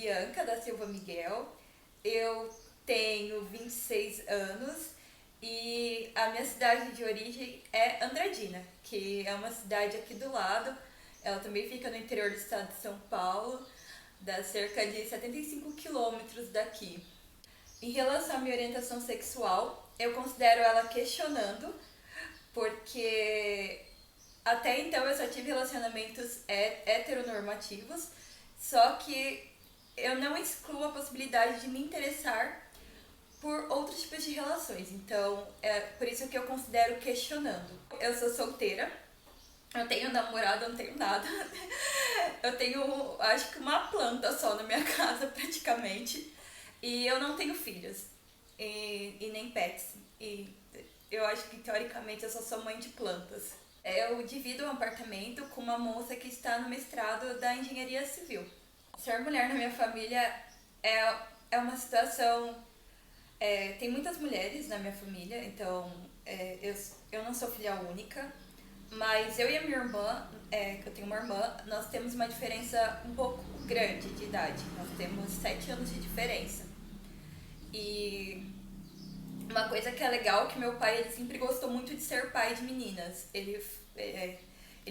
Bianca da Silva Miguel, eu tenho 26 anos e a minha cidade de origem é Andradina, que é uma cidade aqui do lado. Ela também fica no interior do estado de São Paulo, dá cerca de 75 quilômetros daqui. Em relação à minha orientação sexual, eu considero ela questionando, porque até então eu só tive relacionamentos heteronormativos, só que eu não excluo a possibilidade de me interessar por outros tipos de relações. Então, é por isso que eu considero questionando. Eu sou solteira, eu tenho namorado, eu não tenho nada. Eu tenho, acho que uma planta só na minha casa, praticamente. E eu não tenho filhos. E nem pets. E eu acho que, teoricamente, eu só sou mãe de plantas. Eu divido um apartamento com uma moça que está no mestrado da engenharia civil. Ser mulher na minha família é uma situação. Tem muitas mulheres na minha família, então eu não sou filha única, mas eu e a minha irmã, que eu tenho uma irmã, nós temos uma diferença um pouco grande de idade. Nós temos 7 anos de diferença. E uma coisa que é legal é que meu pai ele sempre gostou muito de ser pai de meninas. Ele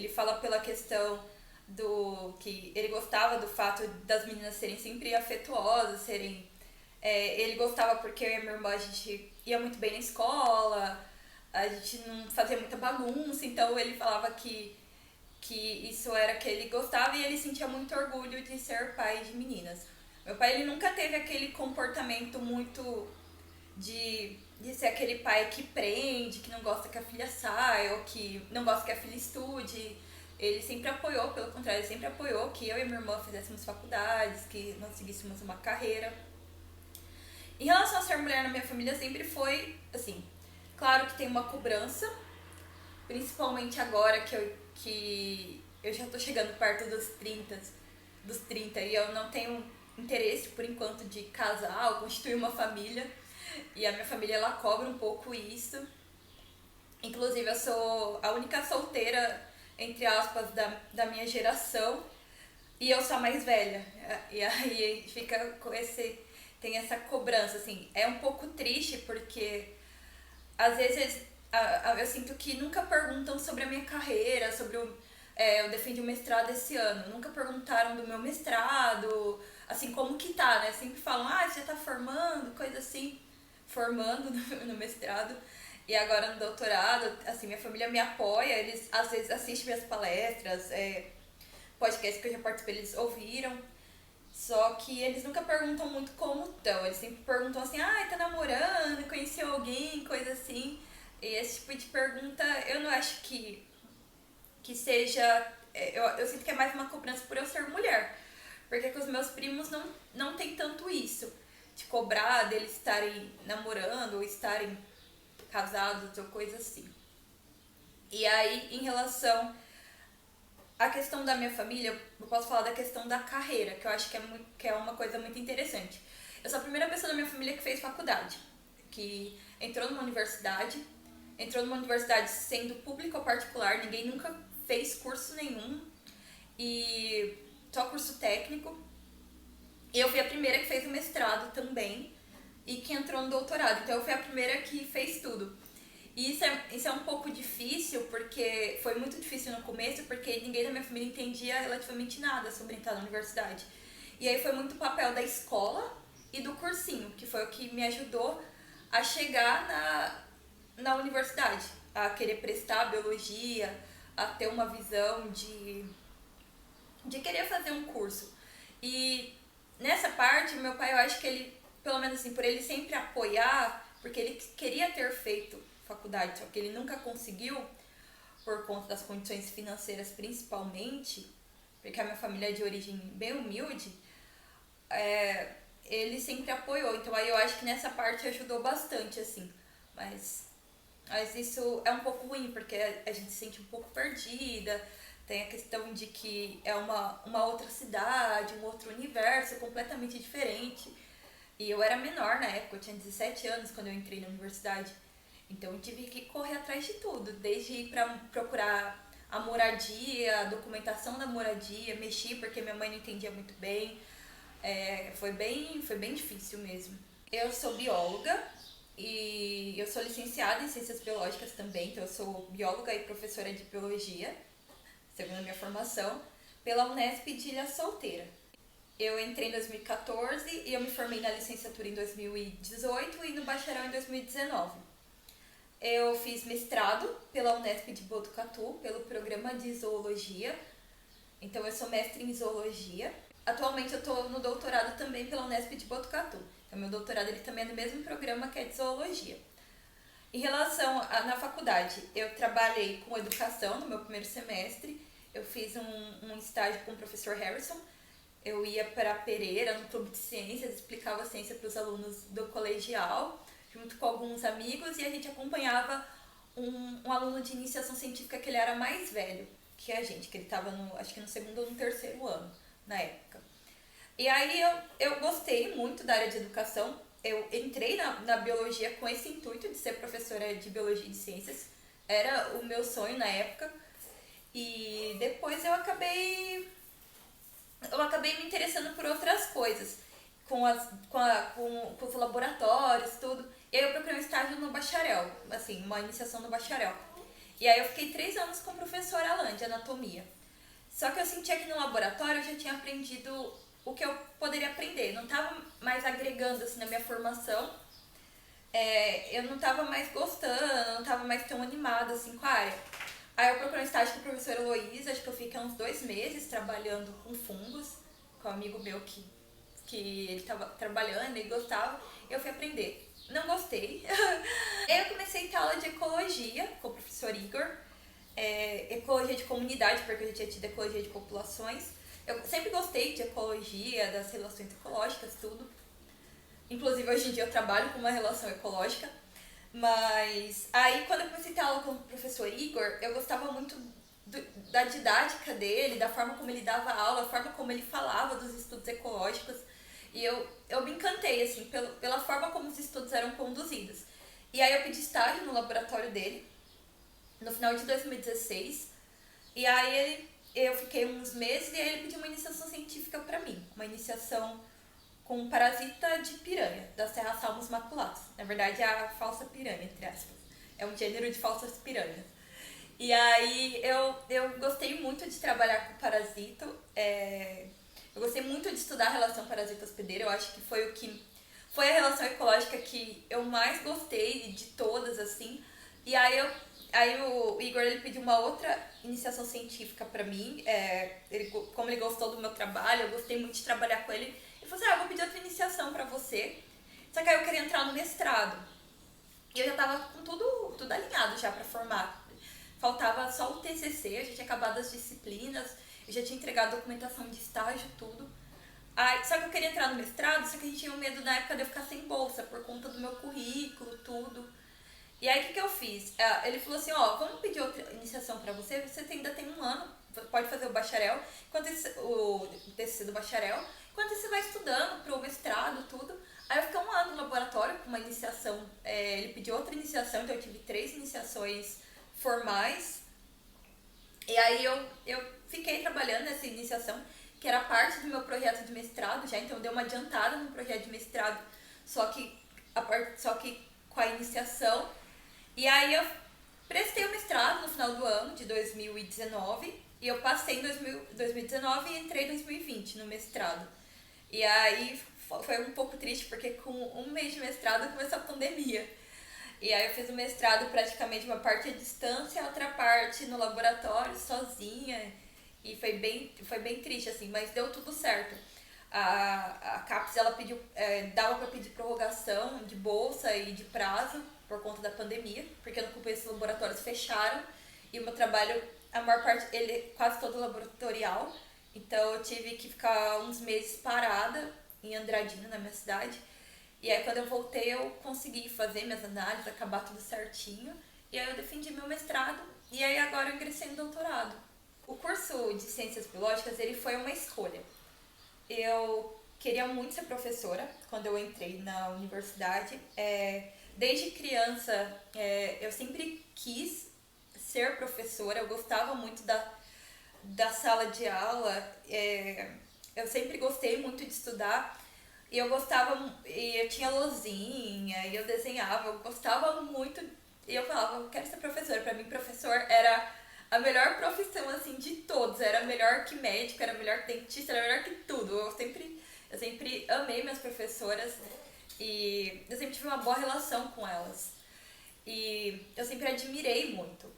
fala pela questão do que ele gostava do fato das meninas serem sempre afetuosas, serem ele gostava porque eu e a minha irmã a gente ia muito bem na escola, a gente não fazia muita bagunça, então ele falava que isso era que ele gostava e ele sentia muito orgulho de ser pai de meninas. Meu pai ele nunca teve aquele comportamento muito de ser aquele pai que prende, que não gosta que a filha saia, ou que não gosta que a filha estude. Ele sempre apoiou, pelo contrário, ele sempre apoiou que eu e minha irmã fizéssemos faculdades, que nós seguíssemos uma carreira. Em relação a ser mulher na minha família, sempre foi, assim, claro que tem uma cobrança, principalmente agora que eu já tô chegando perto dos trinta e eu não tenho interesse, por enquanto, de casar ou constituir uma família. E a minha família, ela cobra um pouco isso. Inclusive, eu sou a única solteira, entre aspas, da minha geração. E eu sou a mais velha. E aí fica com esse... Tem essa cobrança, assim. É um pouco triste, porque às vezes eu sinto que nunca perguntam sobre a minha carreira, sobre o... eu defendi o mestrado esse ano. Nunca perguntaram do meu mestrado, assim, como que tá, né? Sempre falam, você já tá formando, coisa assim. Formando no mestrado. E agora no doutorado, assim, minha família me apoia, eles às vezes assistem minhas palestras, podcasts que eu já participei, eles ouviram. Só que eles nunca perguntam muito como estão. Eles sempre perguntam assim, tá namorando, conheceu alguém, coisa assim. E esse tipo de pergunta eu não acho que seja... Eu sinto que é mais uma cobrança por eu ser mulher. Porque com os meus primos não tem tanto isso. De cobrar deles estarem namorando ou estarem casados ou coisa assim. E aí, em relação à questão da minha família, eu posso falar da questão da carreira, que eu acho que é uma coisa muito interessante. Eu sou a primeira pessoa da minha família que fez faculdade, que entrou numa universidade sendo pública ou particular, ninguém nunca fez curso nenhum, e só curso técnico. E eu fui a primeira que fez o mestrado também e que entrou no doutorado. Então eu fui a primeira que fez tudo. E isso é um pouco difícil, porque foi muito difícil no começo, porque ninguém da minha família entendia relativamente nada sobre entrar na universidade. E aí foi muito o papel da escola e do cursinho, que foi o que me ajudou a chegar na universidade, a querer prestar biologia, a ter uma visão de querer fazer um curso. E nessa parte, meu pai, eu acho que ele, pelo menos assim, por ele sempre apoiar, porque ele queria ter feito faculdade, só que ele nunca conseguiu, por conta das condições financeiras principalmente, porque a minha família é de origem bem humilde, ele sempre apoiou. Então aí eu acho que nessa parte ajudou bastante, assim. Mas isso é um pouco ruim, porque a gente se sente um pouco perdida. Tem a questão de que é uma outra cidade, um outro universo completamente diferente. E eu era menor na época, eu tinha 17 anos quando eu entrei na universidade. Então eu tive que correr atrás de tudo, desde ir pra procurar a moradia, a documentação da moradia, mexi porque minha mãe não entendia muito bem. Foi bem difícil mesmo. Eu sou bióloga e eu sou licenciada em Ciências Biológicas também, então eu sou bióloga e professora de biologia, segundo a minha formação, pela Unesp de Ilha Solteira. Eu entrei em 2014 e eu me formei na licenciatura em 2018 e no bacharel em 2019. Eu fiz mestrado pela Unesp de Botucatu, pelo programa de zoologia. Então eu sou mestre em zoologia. Atualmente eu estou no doutorado também pela Unesp de Botucatu. Então meu doutorado ele também é no mesmo programa que é de zoologia. Em relação na faculdade, eu trabalhei com educação no meu primeiro semestre. Eu fiz um estágio com o professor Harrison. Eu ia para Pereira, no clube de ciências, explicava a ciência para os alunos do colegial, junto com alguns amigos, e a gente acompanhava um aluno de iniciação científica que ele era mais velho que a gente, que ele estava acho que no segundo ou no terceiro ano, na época. E aí eu gostei muito da área de educação. Eu entrei na biologia com esse intuito de ser professora de biologia e de ciências. Era o meu sonho na época. E depois eu acabei me interessando por outras coisas, com os laboratórios, tudo. E aí eu procurei um estágio no bacharel, assim, uma iniciação no bacharel. E aí eu fiquei 3 anos com o professor Alan, de anatomia. Só que eu sentia que no laboratório eu já tinha aprendido o que eu poderia aprender. Não estava mais agregando, assim, na minha formação. Eu não estava mais gostando, não estava mais tão animada, assim, com a área. Aí eu procurei um estágio com o professor Luiz, acho que eu fiquei uns 2 meses trabalhando com fungos, com um amigo meu que ele estava trabalhando e gostava, eu fui aprender. Não gostei. Aí eu comecei a ter aula de ecologia com o professor Igor, ecologia de comunidade, porque eu já tinha tido ecologia de populações. Eu sempre gostei de ecologia, das relações ecológicas, tudo. Inclusive hoje em dia eu trabalho com uma relação ecológica. Mas aí quando eu comecei a ter aula com o professor Igor, eu gostava muito da didática dele, da forma como ele dava aula, a forma como ele falava dos estudos ecológicos. E eu me encantei, assim, pela forma como os estudos eram conduzidos. E aí eu pedi estágio no laboratório dele, no final de 2016. E aí eu fiquei uns meses e aí ele pediu uma iniciação científica pra mim. Uma iniciação com um parasita de piranha, da Serra Salmos maculatus. Na verdade, é a falsa piranha, entre aspas. É um gênero de falsas piranhas. E aí, eu gostei muito de trabalhar com parasito. Eu gostei muito de estudar a relação parasita-hospedeiro. Eu acho que foi a relação ecológica que eu mais gostei de todas, assim. E aí o Igor ele pediu uma outra iniciação científica pra mim. Como ele gostou do meu trabalho, eu gostei muito de trabalhar com ele. Ele falou assim, eu vou pedir outra iniciação pra você. Só que aí eu queria entrar no mestrado. E eu já tava com tudo alinhado já pra formar. Faltava só o TCC, eu já tinha acabado as disciplinas, eu já tinha entregado a documentação de estágio, tudo. Só que eu queria entrar no mestrado, só que a gente tinha um medo na época de eu ficar sem bolsa, por conta do meu currículo, tudo. E aí o que eu fiz? Ele falou assim, vamos pedir outra iniciação pra você, você ainda tem 1 ano, pode fazer o bacharel, o TCC do bacharel, enquanto você vai estudando pro mestrado, tudo. Aí eu fiquei 1 ano no laboratório com uma iniciação, ele pediu outra iniciação, então eu tive 3 iniciações formais. E aí eu fiquei trabalhando nessa iniciação, que era parte do meu projeto de mestrado já, então eu dei uma adiantada no projeto de mestrado, só que com a iniciação. E aí eu prestei o mestrado no final do ano de 2019 e eu passei em 2019 e entrei em 2020 no mestrado. E aí foi um pouco triste porque com 1 mês de mestrado começou a pandemia. E aí eu fiz o mestrado praticamente uma parte à distância, a outra parte no laboratório, sozinha. E foi bem triste, assim, mas deu tudo certo. A CAPES, ela pediu, dava para pedir prorrogação de bolsa e de prazo por conta da pandemia, porque no começo os laboratórios fecharam e o meu trabalho, a maior parte, ele é quase todo laboratorial. Então eu tive que ficar uns meses parada em Andradina, na minha cidade. E aí quando eu voltei eu consegui fazer minhas análises, acabar tudo certinho. E aí eu defendi meu mestrado e aí agora eu ingressei no doutorado. O curso de Ciências Biológicas, ele foi uma escolha. Eu queria muito ser professora quando eu entrei na universidade. Desde criança eu sempre quis ser professora, eu gostava muito da sala de aula. Eu sempre gostei muito de estudar e eu gostava, e eu tinha lousinha, e eu desenhava, eu gostava muito, e eu falava, eu quero ser professora. Pra mim, professor era a melhor profissão, assim, de todos. Era melhor que médico, era melhor que dentista, era melhor que tudo. Eu sempre amei minhas professoras e eu sempre tive uma boa relação com elas. E eu sempre admirei muito.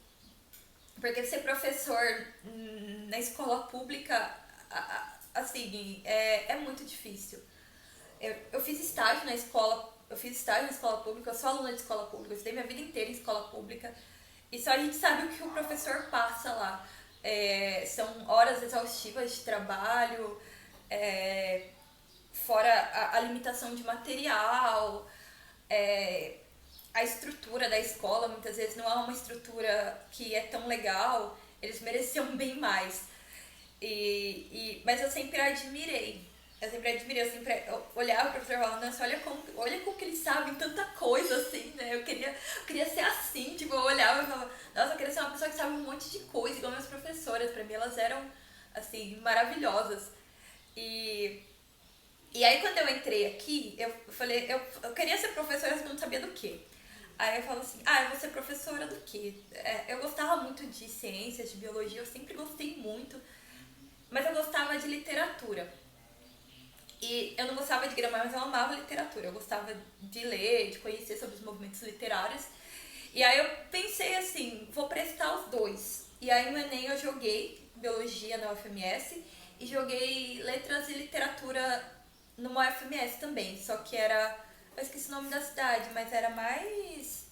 Porque ser professor na escola pública, assim, é muito difícil. Eu fiz estágio na escola, eu fiz estágio na escola pública, eu sou aluna de escola pública, eu estudei minha vida inteira em escola pública e só a gente sabe o que o professor passa lá. São horas exaustivas de trabalho, é, fora a limitação de material, é, a estrutura da escola muitas vezes não é uma estrutura que é tão legal, eles mereciam bem mais. Mas eu sempre admirei. Eu sempre olhava para o professor e falava, nossa, olha como que eles sabem tanta coisa assim, né? Eu queria ser assim, tipo, eu olhava e falava, nossa, eu queria ser uma pessoa que sabe um monte de coisa, igual minhas professoras. Pra mim elas eram, assim, maravilhosas. E, e aí quando eu entrei aqui, eu falei, eu queria ser professora, mas eu não sabia do quê. Aí eu falo assim, eu vou ser professora do quê? Eu gostava muito de ciências, de biologia, eu sempre gostei muito, mas eu gostava de literatura. E eu não gostava de gramática, mas eu amava literatura. Eu gostava de ler, de conhecer sobre os movimentos literários. E aí eu pensei assim, vou prestar os dois. E aí no Enem eu joguei biologia na UFMS e joguei letras e literatura numa UFMS também. Só que era, eu esqueci o nome da cidade, mas era mais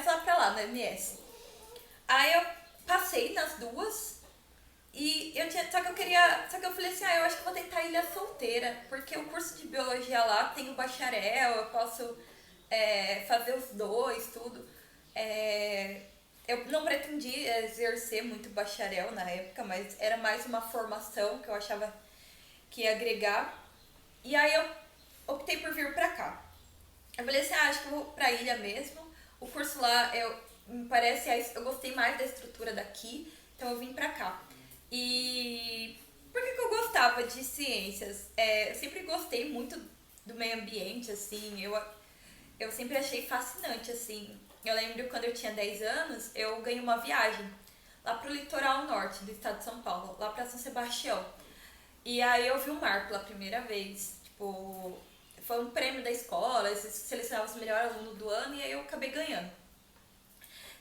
lá pra lá, na MS. Aí eu passei nas duas e eu tinha, só que eu falei assim, eu acho que eu vou tentar Ilha Solteira, porque o curso de biologia lá tem o bacharel, eu posso fazer os dois, tudo. É, eu não pretendi exercer muito bacharel na época, mas era mais uma formação que eu achava que ia agregar. E aí eu optei por vir pra cá. Eu falei assim, acho que eu vou pra ilha mesmo. O curso lá, me parece, eu gostei mais da estrutura daqui, então eu vim pra cá. E por que eu gostava de ciências? Eu sempre gostei muito do meio ambiente, assim, eu sempre achei fascinante, assim. Eu lembro quando eu tinha 10 anos, eu ganhei uma viagem lá pro litoral norte do estado de São Paulo, lá pra São Sebastião. E aí eu vi o mar pela primeira vez, tipo, foi um prêmio da escola, eles selecionavam o melhor aluno do ano e aí eu acabei ganhando.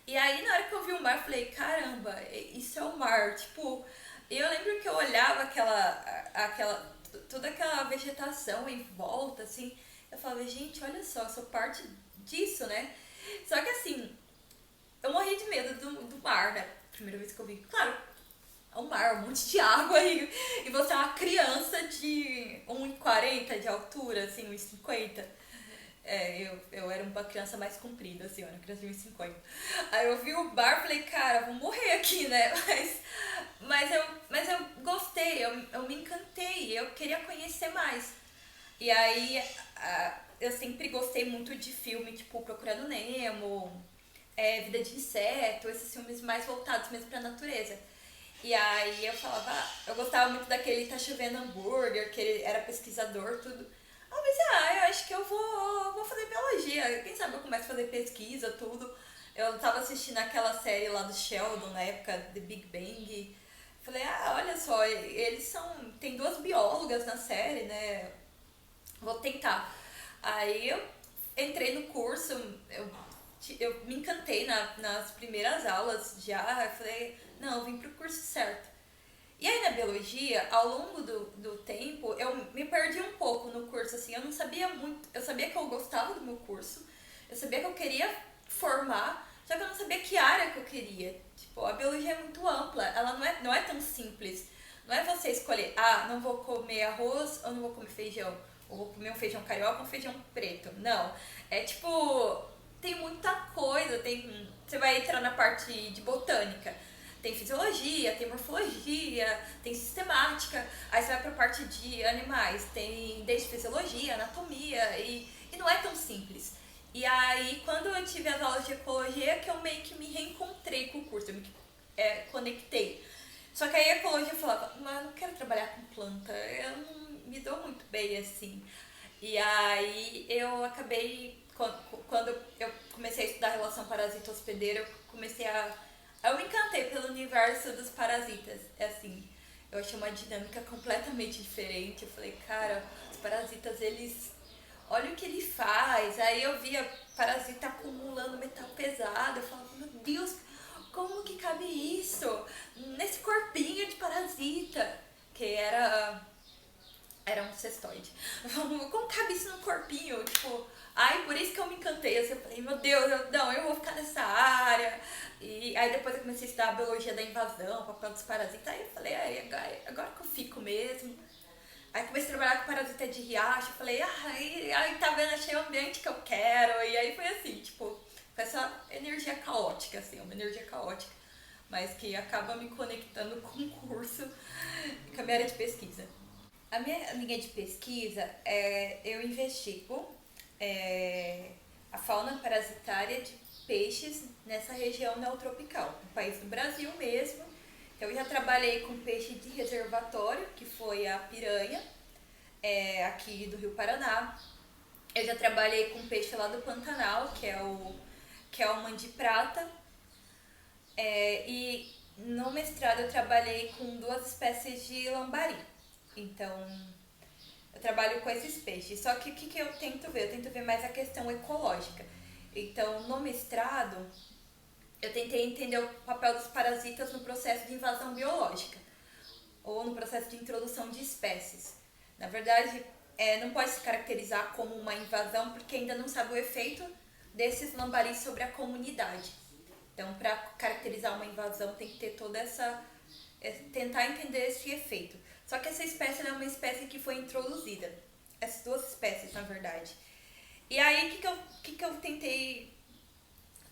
E aí na hora que eu vi o mar, eu falei, caramba, isso é o mar, tipo, eu lembro que eu olhava toda aquela vegetação em volta, assim, eu falava, gente, olha só, eu sou parte disso, né? Só que assim, eu morri de medo do mar, né? Primeira vez que eu vi. Claro, é um mar, um monte de água e você é uma criança de 1,40 de altura, assim, 1,50. Eu era uma criança mais comprida, assim, eu era uma criança de 1,50. Aí eu vi o bar e falei, cara, vou morrer aqui, né? Mas eu gostei, eu me encantei, eu queria conhecer mais. E aí eu sempre gostei muito de filme, tipo Procurando Nemo, Vida de Inseto, esses filmes mais voltados mesmo pra natureza. E aí eu falava, eu gostava muito daquele Tá Chovendo Hambúrguer, que ele era pesquisador, tudo. Eu pensei, eu acho que eu vou fazer biologia. Quem sabe eu começo a fazer pesquisa, tudo. Eu tava assistindo aquela série lá do Sheldon, na época The Big Bang. Falei, olha só, eles são. Tem duas biólogas na série, né? Vou tentar. Aí eu entrei no curso, eu me encantei nas primeiras aulas já. Eu falei, não, eu vim pro curso certo. E aí na biologia, ao longo do tempo, eu me perdi um pouco no curso, assim, eu não sabia muito, eu sabia que eu gostava do meu curso, eu sabia que eu queria formar, só que eu não sabia que área que eu queria. Tipo, a biologia é muito ampla, ela não é tão simples. Não é você escolher, não vou comer arroz ou não vou comer feijão, ou vou comer um feijão carioca ou um feijão preto. Não, é tipo, tem muita coisa, você vai entrar na parte de botânica. Tem fisiologia, tem morfologia, tem sistemática, aí você vai pra parte de animais, tem desde fisiologia, anatomia, e não é tão simples. E aí, quando eu tive as aulas de ecologia, que eu meio que me reencontrei com o curso, eu me conectei. Só que aí a ecologia falava, mas eu não quero trabalhar com planta, eu não me dou muito bem assim. E aí eu acabei, quando eu comecei a estudar relação parasita-hospedeiro, eu comecei a. Eu me encantei pelo universo dos parasitas. É assim, eu achei uma dinâmica completamente diferente. Eu falei, cara, os parasitas, eles. Olha o que ele faz. Aí eu via parasita acumulando metal pesado. Eu falava, meu Deus, como que cabe isso? Nesse corpinho de parasita. Que era um cestoide. Como cabe isso no corpinho? Tipo, ai, por isso que eu me encantei. Eu falei, meu Deus, eu vou ficar nessa área. E aí depois eu comecei a estudar a biologia da invasão, o papel dos parasitas. Aí eu falei, agora que eu fico mesmo. Aí comecei a trabalhar com parasita de riacho. Falei, aí tá vendo, achei o ambiente que eu quero. E aí foi assim, tipo, com essa energia caótica, assim, uma energia caótica. Mas que acaba me conectando com o curso, com a minha área de pesquisa. A minha linha de pesquisa eu investigo a fauna parasitária de peixes nessa região neotropical, no país do Brasil mesmo. Então, eu já trabalhei com peixe de reservatório, que foi a piranha, aqui do Rio Paraná. Eu já trabalhei com peixe lá do Pantanal, que é o mandi-prata. E no mestrado eu trabalhei com duas espécies de lambari. Então, eu trabalho com esses peixes. Só que o que eu tento ver? Eu tento ver mais a questão ecológica. Então, no mestrado, eu tentei entender o papel dos parasitas no processo de invasão biológica ou no processo de introdução de espécies. Na verdade, não pode se caracterizar como uma invasão porque ainda não sabe o efeito desses lambaris sobre a comunidade. Então, para caracterizar uma invasão, tem que ter toda essa. Tentar entender esse efeito. Só que essa espécie é uma espécie que foi introduzida. Essas duas espécies, na verdade. E aí, o que eu tentei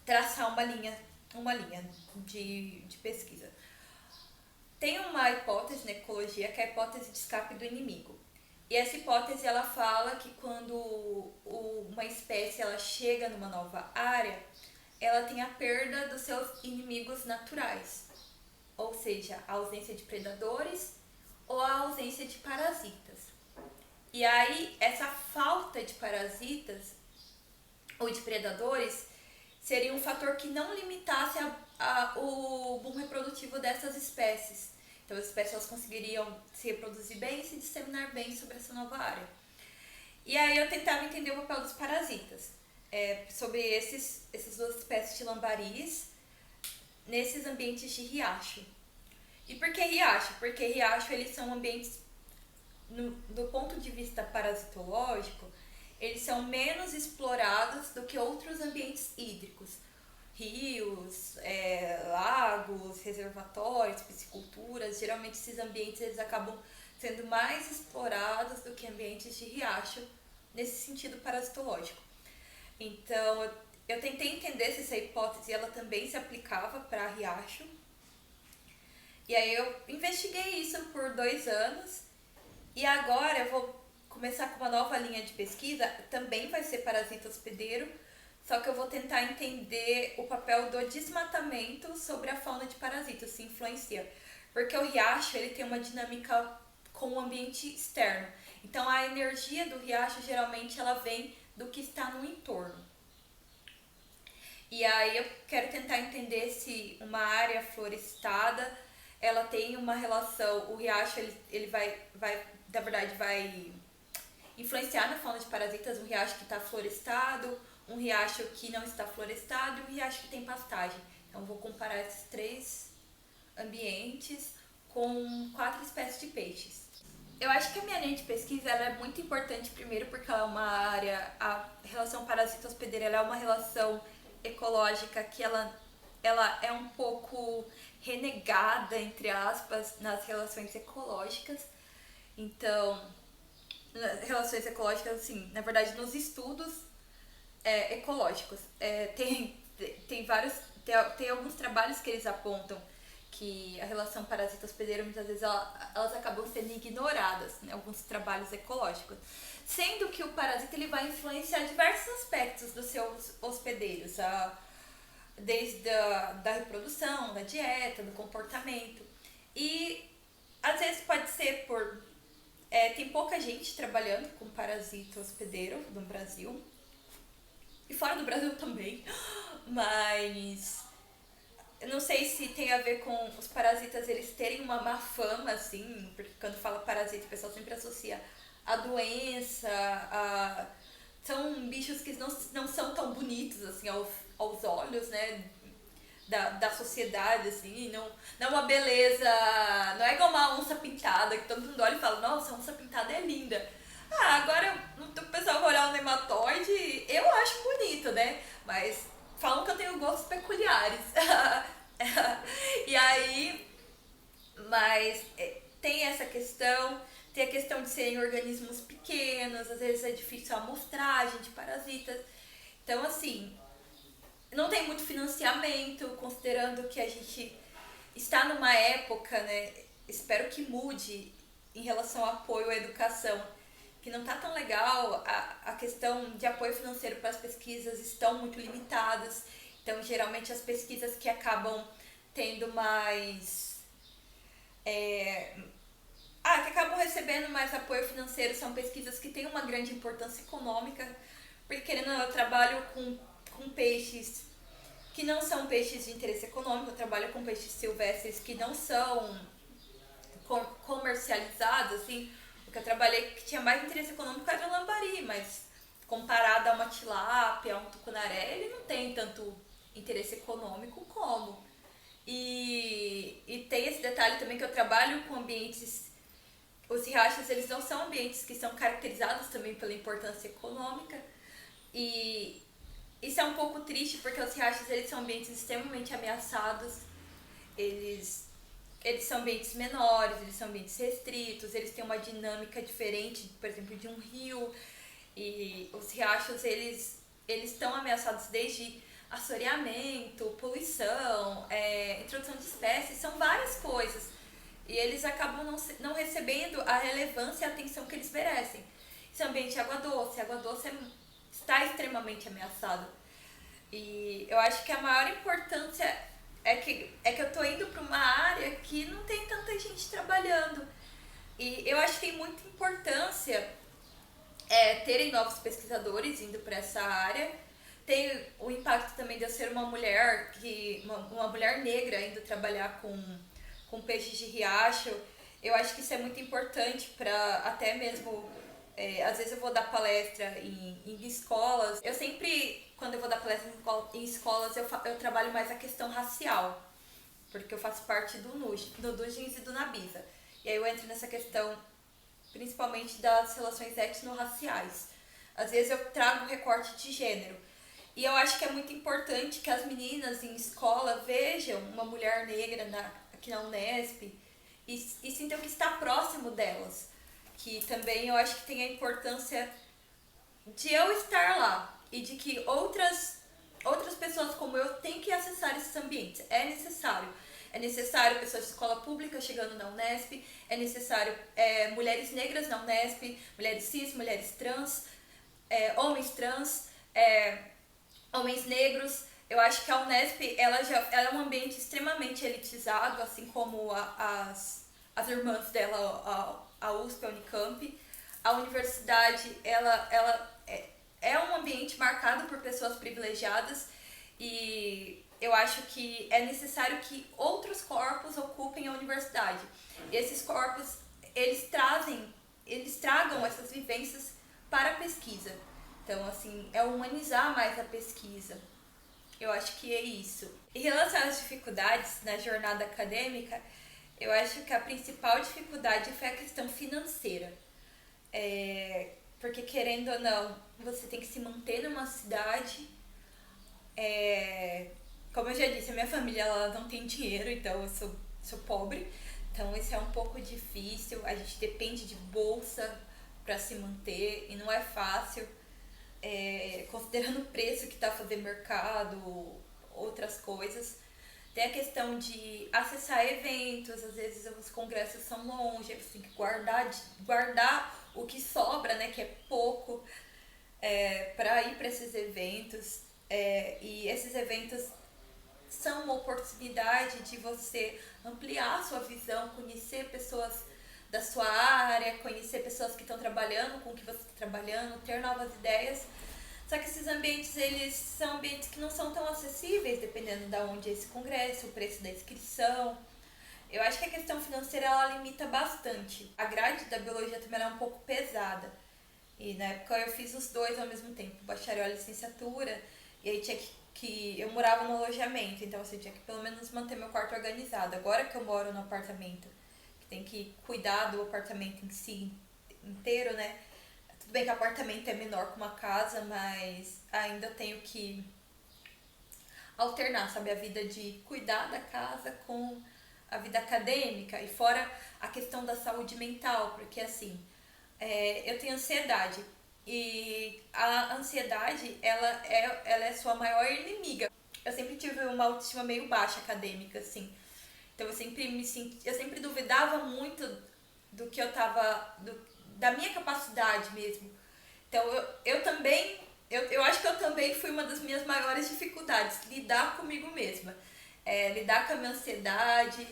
traçar uma linha de pesquisa. Tem uma hipótese na ecologia que é a hipótese de escape do inimigo. E essa hipótese ela fala que quando uma espécie ela chega numa nova área, ela tem a perda dos seus inimigos naturais, ou seja, a ausência de predadores ou a ausência de parasitas. E aí, essa falta de parasitas ou de predadores seria um fator que não limitasse o boom reprodutivo dessas espécies. Então, as espécies elas conseguiriam se reproduzir bem e se disseminar bem sobre essa nova área. E aí eu tentava entender o papel dos parasitas, sobre essas duas espécies de lambaris nesses ambientes de riacho. E por que riacho? Porque riacho eles são ambientes, do ponto de vista parasitológico, eles são menos explorados do que outros ambientes hídricos. Rios, lagos, reservatórios, pisciculturas, geralmente esses ambientes eles acabam sendo mais explorados do que ambientes de riacho, nesse sentido parasitológico. Então, eu tentei entender se essa hipótese ela também se aplicava para riacho. E aí eu investiguei isso por 2 anos. E agora eu vou começar com uma nova linha de pesquisa, também vai ser parasita hospedeiro, só que eu vou tentar entender o papel do desmatamento sobre a fauna de parasitas, se influencia. Porque o riacho ele tem uma dinâmica com o ambiente externo. Então a energia do riacho geralmente ela vem do que está no entorno. E aí eu quero tentar entender se uma área florestada ela tem uma relação, o riacho ele vai na verdade vai influenciar na fauna de parasitas, um riacho que está florestado, um riacho que não está florestado e um riacho que tem pastagem. Então vou comparar esses 3 ambientes com 4 espécies de peixes. Eu acho que a minha linha de pesquisa ela é muito importante, primeiro porque ela é uma área, a relação parasita-hospedeira ela é uma relação ecológica que ela é um pouco renegada, entre aspas, nas relações ecológicas. Então, nas relações ecológicas, assim, na verdade, nos estudos ecológicos, tem vários, tem alguns trabalhos que eles apontam que a relação parasita-hospedeiro, muitas vezes, elas acabam sendo ignoradas, né, alguns trabalhos ecológicos. Sendo que o parasita ele vai influenciar diversos aspectos dos seus hospedeiros, desde da reprodução, da dieta, do comportamento. E às vezes pode ser por... tem pouca gente trabalhando com parasita hospedeiro no Brasil. E fora do Brasil também. Mas eu não sei se tem a ver com os parasitas eles terem uma má fama, assim, porque quando fala parasita o pessoal sempre associa a doença, a... São bichos que não são tão bonitos, assim, aos olhos, né, da sociedade, assim, não é uma beleza, não é igual uma onça pintada, que todo mundo olha e fala, nossa, a onça pintada é linda. Agora o pessoal vai olhar o nematóide, eu acho bonito, né, mas falam que eu tenho gostos peculiares. E aí, mas tem essa questão, tem a questão de serem organismos pequenos, às vezes é difícil a amostragem de parasitas. Então, assim, não tem muito financiamento, considerando que a gente está numa época, né? Espero que mude em relação ao apoio à educação, que não está tão legal, a questão de apoio financeiro para as pesquisas estão muito limitadas, então geralmente as pesquisas que acabam tendo mais... é, que acabam recebendo mais apoio financeiro são pesquisas que têm uma grande importância econômica, porque querendo ou não, eu trabalho com peixes que não são peixes de interesse econômico, eu trabalho com peixes silvestres que não são comercializados, assim, o que eu trabalhei que tinha mais interesse econômico era o lambari, mas comparado a uma tilápia, a um tucunaré, ele não tem tanto interesse econômico como. E tem esse detalhe também que eu trabalho com ambientes... Os riachos, eles não são ambientes que são caracterizados também pela importância econômica. E isso é um pouco triste, porque os riachos, eles são ambientes extremamente ameaçados. Eles são ambientes menores, eles são ambientes restritos, eles têm uma dinâmica diferente, por exemplo, de um rio. E os riachos, eles estão ameaçados desde assoreamento, poluição, introdução de espécies, são várias coisas. E eles acabam não recebendo a relevância e a atenção que eles merecem. Esse ambiente de água doce está extremamente ameaçado. E eu acho que a maior importância é que eu tô indo para uma área que não tem tanta gente trabalhando. E eu acho que tem muita importância terem novos pesquisadores indo para essa área. Tem o impacto também de eu ser uma mulher, uma mulher negra indo trabalhar com peixes de riacho. Eu acho que isso é muito importante para até mesmo... às vezes eu vou dar palestra em escolas. Eu sempre, quando eu vou dar palestra em escolas, eu trabalho mais a questão racial, porque eu faço parte do Nujins e do Nabisa. E aí eu entro nessa questão, principalmente das relações etno-raciais. Às vezes eu trago um recorte de gênero. E eu acho que é muito importante que as meninas em escola vejam uma mulher negra aqui na Unesp e sintam que está próximo delas. Que também eu acho que tem a importância de eu estar lá e de que outras pessoas como eu têm que acessar esses ambientes. É necessário. É necessário pessoas de escola pública chegando na Unesp, é necessário mulheres negras na Unesp, mulheres cis, mulheres trans, homens trans, homens negros. Eu acho que a Unesp ela é um ambiente extremamente elitizado, assim como as irmãs dela, a USP, a Unicamp. A universidade ela é um ambiente marcado por pessoas privilegiadas e eu acho que é necessário que outros corpos ocupem a universidade. E esses corpos, eles tragam essas vivências para a pesquisa. Então, assim, é humanizar mais a pesquisa. Eu acho que é isso. Em relação às dificuldades na jornada acadêmica, eu acho que a principal dificuldade foi a questão financeira. Porque, querendo ou não, você tem que se manter numa cidade. Como eu já disse, a minha família ela não tem dinheiro, então eu sou pobre. Então, isso é um pouco difícil. A gente depende de bolsa para se manter e não é fácil. Considerando o preço que está a fazer mercado, outras coisas. Tem a questão de acessar eventos, às vezes os congressos são longe, você tem que guardar o que sobra, né, que é pouco, para ir para esses eventos. E esses eventos são uma oportunidade de você ampliar a sua visão, conhecer pessoas da sua área, conhecer pessoas que estão trabalhando com o que você está trabalhando, ter novas ideias. Só que esses ambientes, eles são ambientes que não são tão acessíveis, dependendo de onde é esse congresso, o preço da inscrição. Eu acho que a questão financeira, ela limita bastante. A grade da biologia também é um pouco pesada. E na época eu fiz os dois ao mesmo tempo, bacharel e licenciatura, e aí tinha que eu morava no alojamento, então assim, eu tinha que pelo menos manter meu quarto organizado. Agora que eu moro no apartamento, que tem que cuidar do apartamento em si inteiro, né? Tudo bem que o apartamento é menor que uma casa, mas ainda tenho que alternar, sabe, a vida de cuidar da casa com a vida acadêmica, e fora a questão da saúde mental, porque assim, eu tenho ansiedade, e a ansiedade, ela é sua maior inimiga. Eu sempre tive uma autoestima meio baixa acadêmica, assim. Então eu sempre duvidava muito do que eu tava, da minha capacidade mesmo. Então eu também, eu acho que eu também fui uma das minhas maiores dificuldades, lidar comigo mesma. Lidar com a minha ansiedade.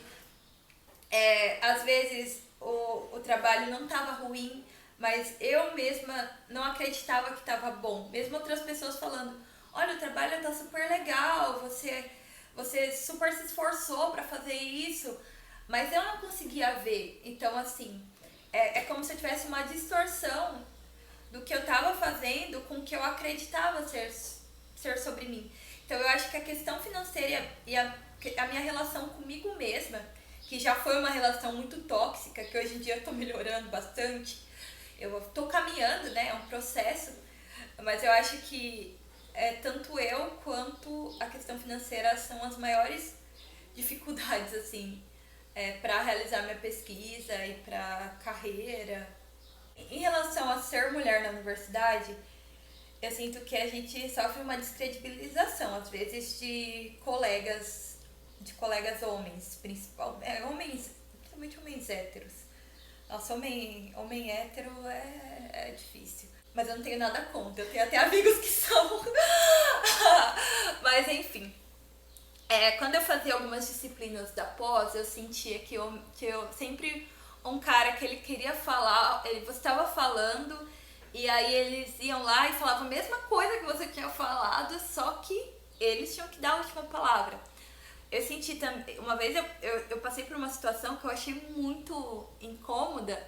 Às vezes o trabalho não estava ruim, mas eu mesma não acreditava que estava bom. Mesmo outras pessoas falando, olha, o trabalho tá super legal, você super se esforçou para fazer isso, mas eu não conseguia ver. Então, assim, é como se eu tivesse uma distorção do que eu estava fazendo com o que eu acreditava ser sobre mim. Então, eu acho que a questão financeira e a minha relação comigo mesma, que já foi uma relação muito tóxica, que hoje em dia eu tô melhorando bastante, eu tô caminhando, né, é um processo, mas eu acho que tanto eu quanto a questão financeira são as maiores dificuldades, assim, para realizar minha pesquisa e para carreira. Em relação a ser mulher na universidade, eu sinto que a gente sofre uma descredibilização, às vezes, de colegas homens, principalmente homens héteros. Nossa, homem hétero é difícil. Mas eu não tenho nada contra, eu tenho até amigos que são. Mas enfim. Quando eu fazia algumas disciplinas da pós, eu sentia que eu sempre, um cara que ele queria falar, você estava falando, e aí eles iam lá e falavam a mesma coisa que você tinha falado, só que eles tinham que dar a última palavra. Eu senti também, uma vez eu passei por uma situação que eu achei muito incômoda,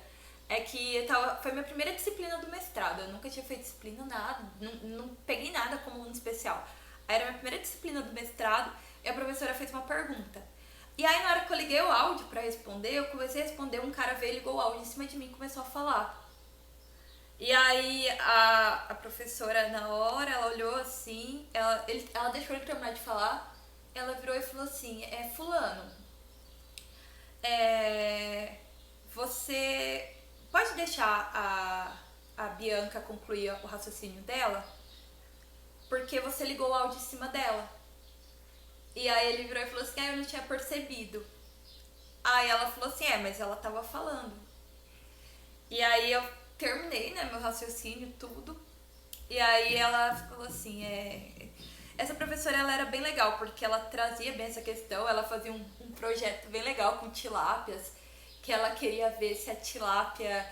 que foi minha primeira disciplina do mestrado, eu nunca tinha feito disciplina, nada, não peguei nada como aluno especial. Aí era minha primeira disciplina do mestrado, e a professora fez uma pergunta. E aí na hora que eu liguei o áudio pra responder, eu comecei a responder, um cara veio, ligou o áudio em cima de mim e começou a falar. E aí a professora, na hora, ela olhou assim, ela deixou ele terminar de falar, ela virou e falou assim, fulano, você pode deixar a Bianca concluir o raciocínio dela? Porque você ligou o áudio em cima dela. E aí ele virou e falou assim, eu não tinha percebido. Aí ela falou assim, mas ela tava falando. E aí eu terminei, né, meu raciocínio, tudo. E aí ela falou assim, essa professora, ela era bem legal, porque ela trazia bem essa questão, ela fazia um projeto bem legal com tilápias, que ela queria ver se a tilápia,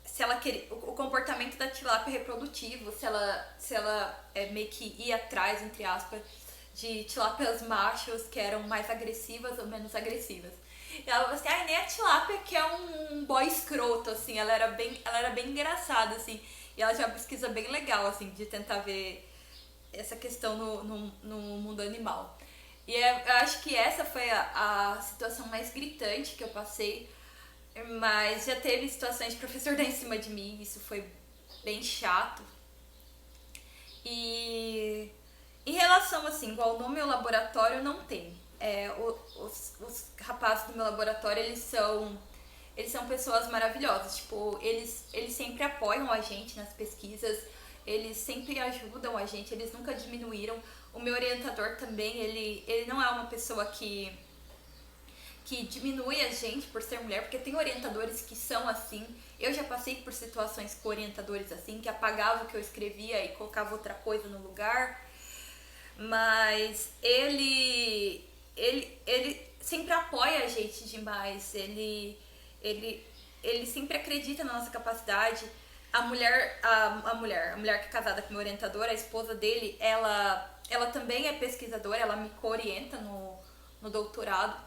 se ela queria, o comportamento da tilápia reprodutivo, se ela meio que ia atrás, entre aspas, de tilápias machos que eram mais agressivas ou menos agressivas. E ela falou assim, nem a tilápia que é um boy escroto, assim, ela era bem engraçada, assim, e ela tinha uma pesquisa bem legal, assim, de tentar ver essa questão no mundo animal. E eu acho que essa foi a situação mais gritante que eu passei, mas já teve situações de professor dar em cima de mim, isso foi bem chato. E em relação, assim, igual no meu laboratório não tem. Os rapazes do meu laboratório, eles são pessoas maravilhosas, tipo, eles sempre apoiam a gente nas pesquisas, eles sempre ajudam a gente, eles nunca diminuíram. O meu orientador também, ele não é uma pessoa que diminui a gente por ser mulher, porque tem orientadores que são assim. Eu já passei por situações com orientadores assim, que apagavam o que eu escrevia e colocava outra coisa no lugar. Mas ele sempre apoia a gente demais. Ele sempre acredita na nossa capacidade. A mulher que é casada com o meu orientador, a esposa dele, ela também é pesquisadora, ela me co-orienta no doutorado.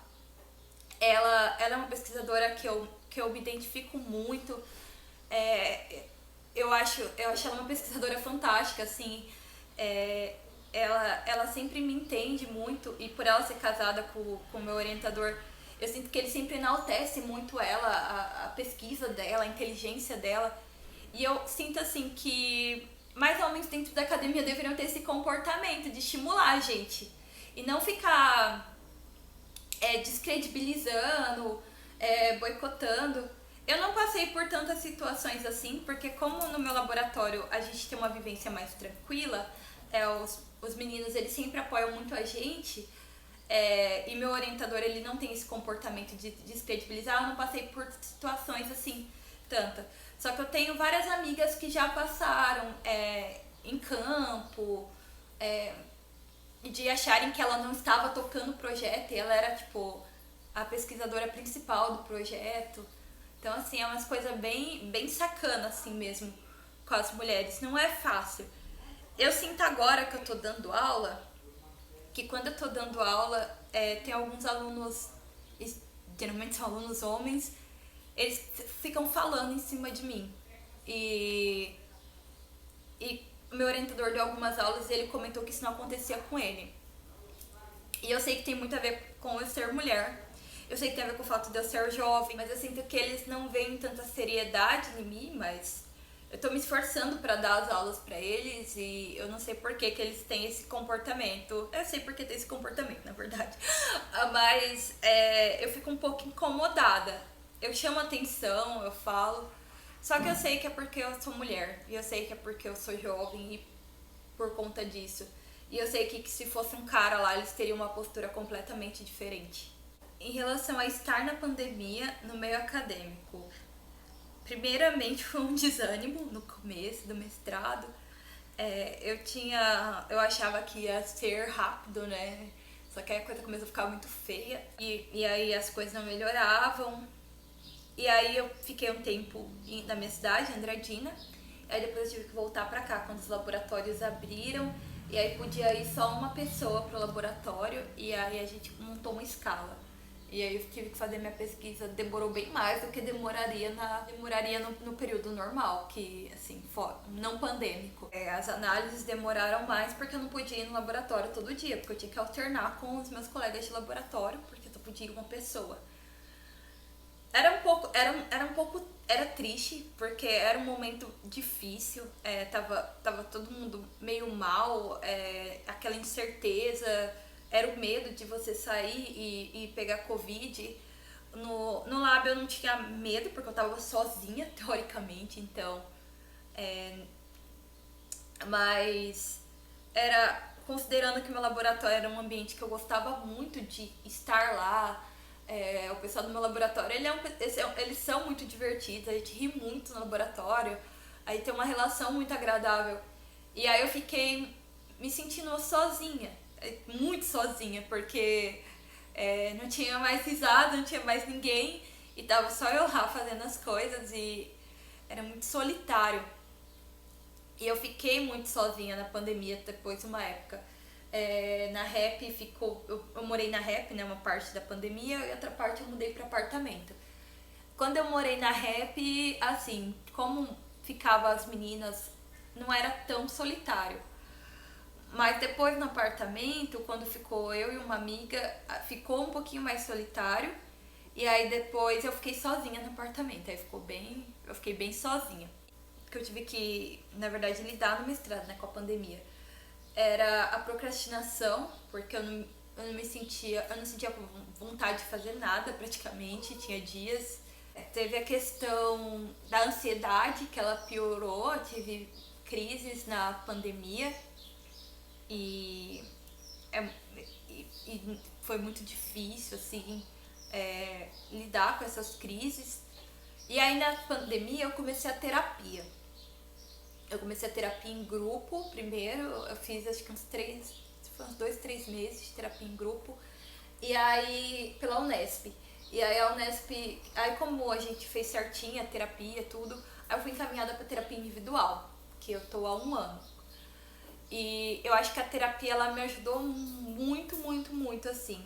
Ela é uma pesquisadora que eu me identifico muito. É, eu acho ela uma pesquisadora fantástica, assim. É, ela sempre me entende muito, e por ela ser casada com o meu orientador, eu sinto que ele sempre enaltece muito ela, a pesquisa dela, a inteligência dela. E eu sinto assim que mais homens dentro da academia deveriam ter esse comportamento de estimular a gente. E não ficar descredibilizando, boicotando. Eu não passei por tantas situações assim, porque como no meu laboratório a gente tem uma vivência mais tranquila, os meninos eles sempre apoiam muito a gente, e meu orientador ele não tem esse comportamento de descredibilizar, eu não passei por situações assim, tanta. Só que eu tenho várias amigas que já passaram em campo, de acharem que ela não estava tocando o projeto e ela era, tipo, a pesquisadora principal do projeto. Então, assim, é umas coisas bem, bem sacana, assim mesmo, com as mulheres. Não é fácil. Eu sinto agora que eu tô dando aula, que quando eu tô dando aula, tem alguns alunos, geralmente são alunos homens, eles ficam falando em cima de mim. E o meu orientador deu algumas aulas e ele comentou que isso não acontecia com ele. E eu sei que tem muito a ver com eu ser mulher. Eu sei que tem a ver com o fato de eu ser jovem, mas eu sinto que eles não veem tanta seriedade em mim, mas eu tô me esforçando pra dar as aulas pra eles e eu não sei por que eles têm esse comportamento. Eu sei por que tem esse comportamento, na verdade. Mas eu fico um pouco incomodada. Eu chamo atenção, eu falo. Só que eu sei que é porque eu sou mulher. E eu sei que é porque eu sou jovem e por conta disso. E eu sei que se fosse um cara lá, eles teriam uma postura completamente diferente. Em relação a estar na pandemia no meio acadêmico, primeiramente foi um desânimo no começo do mestrado. Eu achava que ia ser rápido, né? Só que aí a coisa começou a ficar muito feia. E aí as coisas não melhoravam. E aí eu fiquei um tempo na minha cidade, Andradina. Aí depois eu tive que voltar pra cá quando os laboratórios abriram. E aí podia ir só uma pessoa pro laboratório. E aí a gente montou uma escala. E aí eu tive que fazer minha pesquisa, demorou bem mais do que demoraria no período normal, que assim, não pandêmico. As análises demoraram mais porque eu não podia ir no laboratório todo dia, porque eu tinha que alternar com os meus colegas de laboratório, porque só podia ir uma pessoa. Era triste, porque era um momento difícil, tava todo mundo meio mal, aquela incerteza, era o medo de você sair e pegar Covid. No lab eu não tinha medo, porque eu tava sozinha, teoricamente, então. É, mas considerando que meu laboratório era um ambiente que eu gostava muito de estar lá, o pessoal do meu laboratório, eles são muito divertidos, a gente ri muito no laboratório, aí tem uma relação muito agradável. E aí eu fiquei me sentindo sozinha, muito sozinha, porque não tinha mais risada, não tinha mais ninguém, e tava só eu lá fazendo as coisas, e era muito solitário. E eu fiquei muito sozinha na pandemia depois de uma época. Na rap eu morei na rap, né, uma parte da pandemia, e outra parte eu mudei para apartamento. Quando eu morei na rap, assim, como ficava as meninas, não era tão solitário. Mas depois no apartamento, quando ficou eu e uma amiga, ficou um pouquinho mais solitário. E aí depois eu fiquei sozinha no apartamento. Eu fiquei bem sozinha. Que eu tive que, na verdade, lidar no mestrado, né, com a pandemia. Era a procrastinação, porque eu não sentia vontade de fazer nada praticamente, tinha dias. Teve a questão da ansiedade, que ela piorou, eu tive crises na pandemia e, e foi muito difícil, assim, lidar com essas crises. E aí na pandemia eu comecei a terapia. Eu comecei a terapia em grupo primeiro, eu fiz acho que uns 3, foi uns 2, 3 meses de terapia em grupo. E aí, pela Unesp. E aí a Unesp, aí como a gente fez certinho a terapia, tudo, aí eu fui encaminhada pra terapia individual, que eu tô há 1 ano. E eu acho que a terapia, ela me ajudou muito, muito, muito, assim.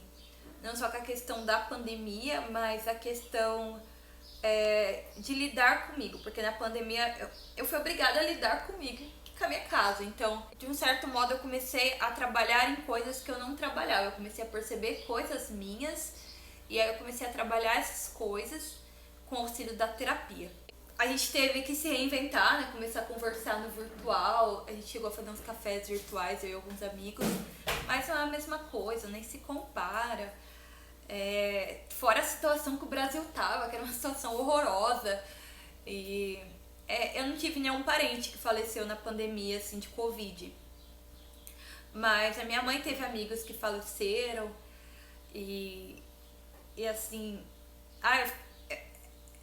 Não só com a questão da pandemia, mas a questão de lidar comigo. Porque na pandemia eu fui obrigada a lidar comigo, com a minha casa. Então, de um certo modo, eu comecei a trabalhar em coisas que eu não trabalhava. Eu comecei a perceber coisas minhas e aí eu comecei a trabalhar essas coisas com o auxílio da terapia. A gente teve que se reinventar, né? Começar a conversar no virtual. A gente chegou a fazer uns cafés virtuais, eu e alguns amigos. Mas não é a mesma coisa, nem se compara. Fora a situação que o Brasil tava, que era uma situação horrorosa. E eu não tive nenhum parente que faleceu na pandemia, assim, de Covid. Mas a minha mãe teve amigos que faleceram. E assim...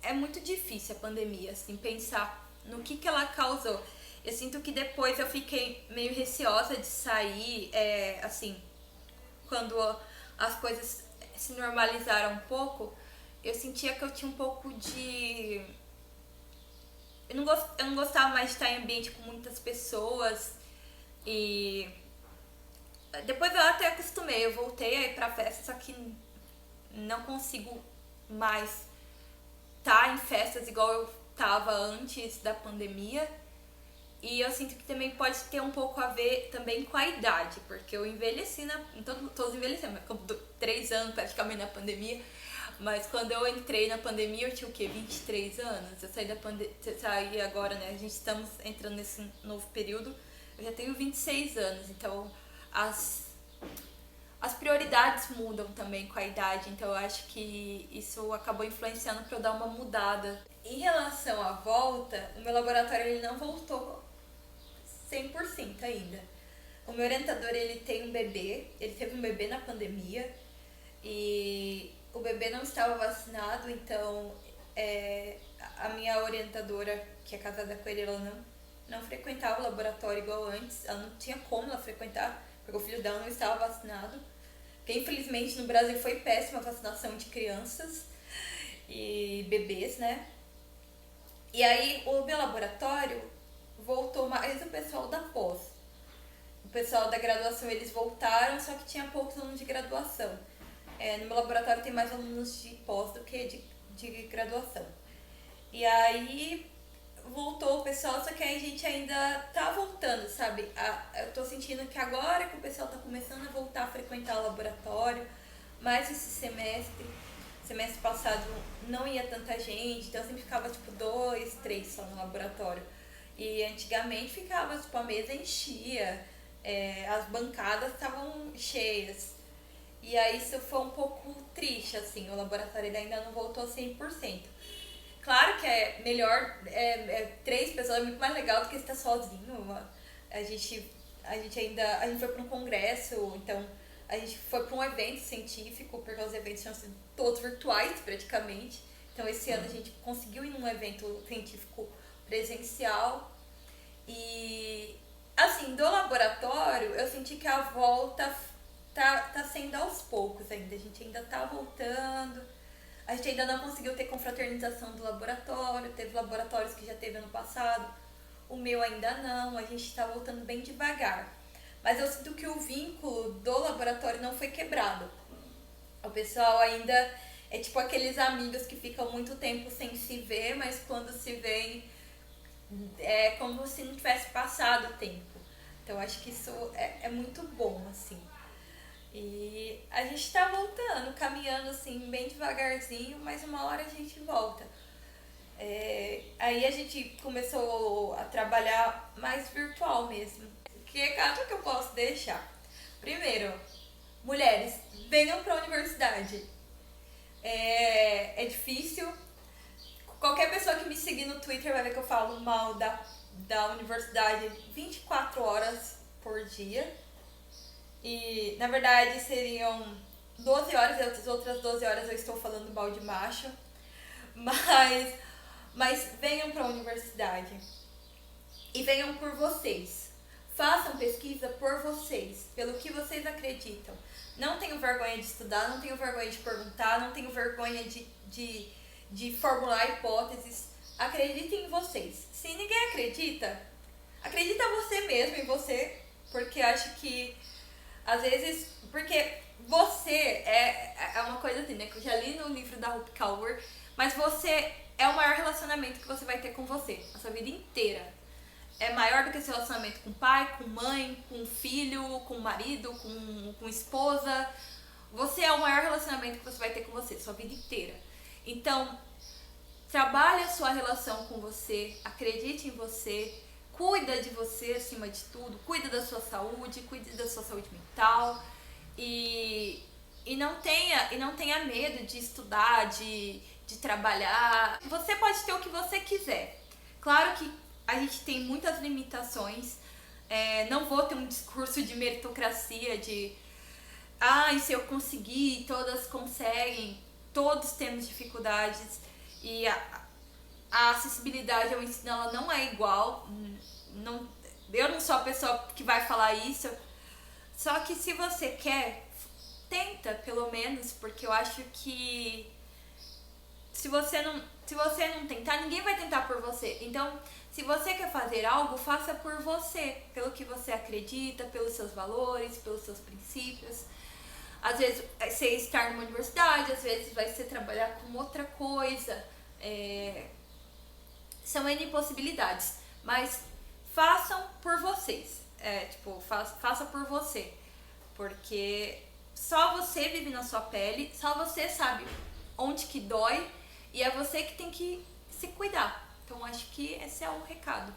é muito difícil a pandemia, assim, pensar no que ela causou. Eu sinto que depois eu fiquei meio receosa de sair, assim, quando as coisas se normalizaram um pouco, eu sentia que eu tinha um pouco de... Eu não gostava mais de estar em ambiente com muitas pessoas e... Depois eu até acostumei, eu voltei a ir pra festa, só que não consigo mais estar em festas igual eu tava antes da pandemia. E eu sinto que também pode ter um pouco a ver também com a idade, porque eu envelheci, todos envelhecemos, mas com 3 anos praticamente na pandemia. Mas quando eu entrei na pandemia, eu tinha o quê? 23 anos. Eu saí agora, né? A gente estamos entrando nesse novo período. Eu já tenho 26 anos, então as prioridades mudam também com a idade, então eu acho que isso acabou influenciando para eu dar uma mudada. Em relação à volta, o meu laboratório ele não voltou 100% ainda. O meu orientador, ele tem um bebê, ele teve um bebê na pandemia e o bebê não estava vacinado, então a minha orientadora, que é casada com ele, ela não frequentava o laboratório igual antes, ela não tinha como ela frequentar, porque o filho dela não estava vacinado. Porque infelizmente no Brasil foi péssima a vacinação de crianças e bebês, né? E aí o meu laboratório voltou mais o pessoal da pós. O pessoal da graduação eles voltaram, só que tinha poucos alunos de graduação. No meu laboratório tem mais alunos de pós do que de graduação. E aí voltou o pessoal, só que aí a gente ainda tá voltando, sabe? Eu tô sentindo que agora que o pessoal tá começando a voltar a frequentar o laboratório, mas esse semestre passado não ia tanta gente, então sempre ficava tipo 2, 3 só no laboratório. E antigamente ficava, tipo, a mesa enchia, as bancadas estavam cheias. E aí isso foi um pouco triste, assim, o laboratório ainda não voltou 100%. Claro que é melhor, 3 pessoas é muito mais legal do que estar sozinho. A gente foi para um congresso, então a gente foi para um evento científico, porque os eventos tinham sido todos virtuais praticamente. Então esse ano a gente conseguiu ir num evento científico presencial. E assim, do laboratório eu senti que a volta tá sendo aos poucos ainda. A gente ainda tá voltando. A gente ainda não conseguiu ter confraternização do laboratório, teve laboratórios que já teve ano passado, o meu ainda não, a gente está voltando bem devagar. Mas eu sinto que o vínculo do laboratório não foi quebrado. O pessoal ainda é tipo aqueles amigos que ficam muito tempo sem se ver, mas quando se veem é como se não tivesse passado o tempo. Então acho que isso é muito bom, assim. E a gente tá voltando, caminhando assim, bem devagarzinho, mas uma hora a gente volta. Aí a gente começou a trabalhar mais virtual mesmo. Que recado que eu posso deixar? Primeiro, mulheres, venham pra universidade. É difícil. Qualquer pessoa que me seguir no Twitter vai ver que eu falo mal da universidade 24 horas por dia. E, na verdade, seriam 12 horas, e as outras 12 horas eu estou falando mal de macho. Mas venham para a universidade. E venham por vocês. façam pesquisa por vocês, pelo que vocês acreditam. Não tenham vergonha de estudar, não tenham vergonha de perguntar, não tenham vergonha de formular hipóteses. Acreditem em vocês. Se ninguém acredita, acredita você mesmo em você, porque acho que às vezes, porque você é uma coisa assim, né, que eu já li no livro da Rupi Kaur, mas você é o maior relacionamento que você vai ter com você, a sua vida inteira. É maior do que esse relacionamento com pai, com mãe, com filho, com marido, com esposa. Você é o maior relacionamento que você vai ter com você, sua vida inteira. Então, trabalhe a sua relação com você, acredite em você, cuida de você acima de tudo, cuida da sua saúde, cuida da sua saúde mental e não tenha medo de estudar, de trabalhar. Você pode ter o que você quiser. Claro que a gente tem muitas limitações. Não vou ter um discurso de meritocracia, de se eu conseguir, todas conseguem, todos temos dificuldades e a acessibilidade ao ensino ela não é igual. Eu não sou a pessoa que vai falar isso, só que se você quer, tenta pelo menos, porque eu acho que se você não tentar, ninguém vai tentar por você. Então, se você quer fazer algo, faça por você, pelo que você acredita, pelos seus valores, pelos seus princípios. Às vezes vai ser estar numa universidade, às vezes vai ser trabalhar com outra coisa. São N possibilidades, mas façam por vocês. Faça por você, porque só você vive na sua pele, só você sabe onde que dói e é você que tem que se cuidar. Então acho que esse é o recado.